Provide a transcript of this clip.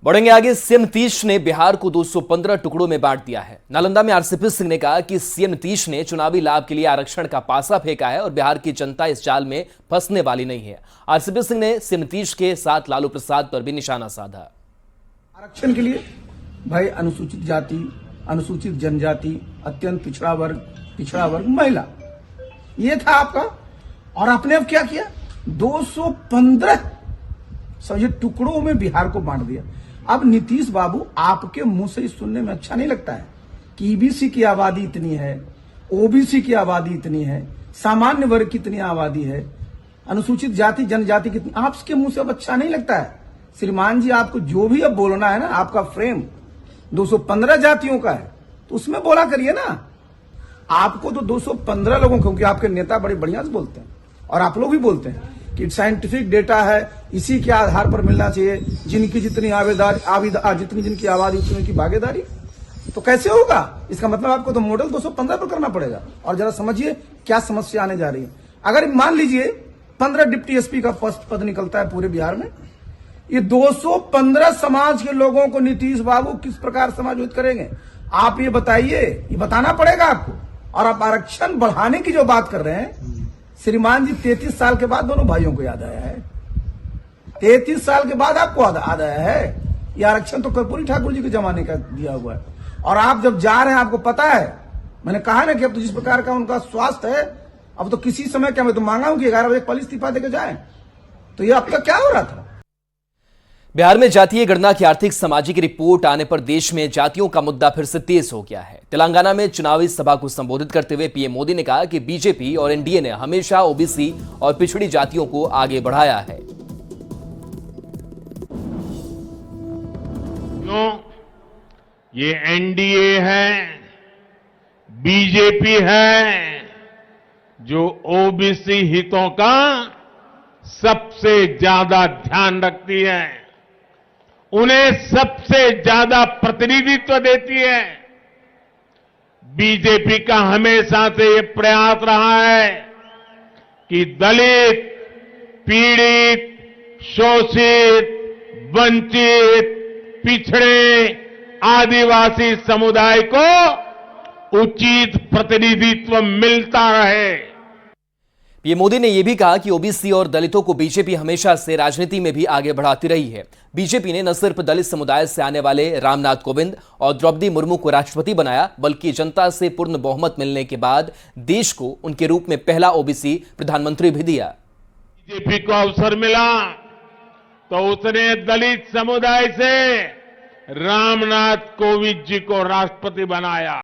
बढ़ेंगे आगे। सीएम नीतीश ने बिहार को 215 टुकड़ों में बांट दिया है। नालंदा में आरसीपी सिंह ने कहा कि सीएम नीतीश ने चुनावी लाभ के लिए आरक्षण का पासा फेंका है और बिहार की जनता इस जाल में फंसने वाली नहीं है। आरसीपी सिंह ने सीएम नीतीश के साथ लालू प्रसाद पर भी निशाना साधा। आरक्षण के लिए भाई अनुसूचित जाति, अनुसूचित जनजाति, अत्यंत पिछड़ा वर्ग, महिला, ये था आपका। और आपने अब क्या किया? 215 समझे टुकड़ों में बिहार को बांट दिया। अब नीतीश बाबू, आपके मुंह से सुनने में अच्छा नहीं लगता है कि ईबीसी की आबादी इतनी है, ओबीसी की आबादी इतनी है, सामान्य वर्ग की इतनी आबादी है, अनुसूचित जाति जनजाति कितनी, आपके मुंह से अब अच्छा नहीं लगता है। श्रीमान जी, आपको जो भी अब बोलना है ना, आपका फ्रेम 215 जातियों का है तो उसमें बोला करिए ना। आपको तो 215 लोगों को, क्योंकि आपके नेता बड़े बढ़िया से बोलते हैं और आप लोग भी बोलते हैं कि साइंटिफिक डेटा है, इसी के आधार पर मिलना चाहिए, जिनकी जितनी जिनकी आबादी उतनी की भागीदारी। तो कैसे होगा? इसका मतलब आपको तो मॉडल 215 पर करना पड़ेगा। और जरा समझिए क्या समस्या आने जा रही है। अगर मान लीजिए 15 डिप्टी एसपी का पद निकलता है पूरे बिहार में, ये 215 समाज के लोगों को नीतीश बाबू किस प्रकार समायोजित करेंगे? आप ये बताइए, ये बताना पड़ेगा आपको। और आप आरक्षण बढ़ाने की जो बात कर रहे हैं, श्रीमान जी, 33 साल के बाद दोनों भाइयों को याद आया है। 33 साल के बाद आपको याद आया है। यह आरक्षण तो कर्पूरी ठाकुर जी के जमाने का दिया हुआ है। और आप जब जा रहे हैं, आपको पता है, मैंने कहा ना कि अब तो जिस प्रकार का उनका स्वास्थ्य है, अब तो किसी समय क्या, मैं तो मांगा हूं कि 11 बजे कल इस्तीफा देकर जाए। तो ये अब तक क्या हो रहा था? बिहार में जातीय गणना की आर्थिक सामाजिक रिपोर्ट आने पर देश में जातियों का मुद्दा फिर से तेज हो गया है। तेलंगाना में चुनावी सभा को संबोधित करते हुए पीएम मोदी ने कहा कि बीजेपी और एनडीए ने हमेशा ओबीसी और पिछड़ी जातियों को आगे बढ़ाया है। ये एनडीए है, बीजेपी है, जो ओबीसी हितों का सबसे ज्यादा ध्यान रखती है, उन्हें सबसे ज्यादा प्रतिनिधित्व देती है। बीजेपी का हमेशा से ये प्रयास रहा है कि दलित, पीड़ित, शोषित, वंचित, पिछड़े, आदिवासी समुदाय को उचित प्रतिनिधित्व मिलता रहे। पीएम मोदी ने यह भी कहा कि ओबीसी और दलितों को बीजेपी हमेशा से राजनीति में भी आगे बढ़ाती रही है। बीजेपी ने न सिर्फ दलित समुदाय से आने वाले रामनाथ कोविंद और द्रौपदी मुर्मू को राष्ट्रपति बनाया, बल्कि जनता से पूर्ण बहुमत मिलने के बाद देश को उनके रूप में पहला ओबीसी प्रधानमंत्री भी दिया। बीजेपी को अवसर मिला तो उसने दलित समुदाय से रामनाथ कोविंद जी को राष्ट्रपति बनाया।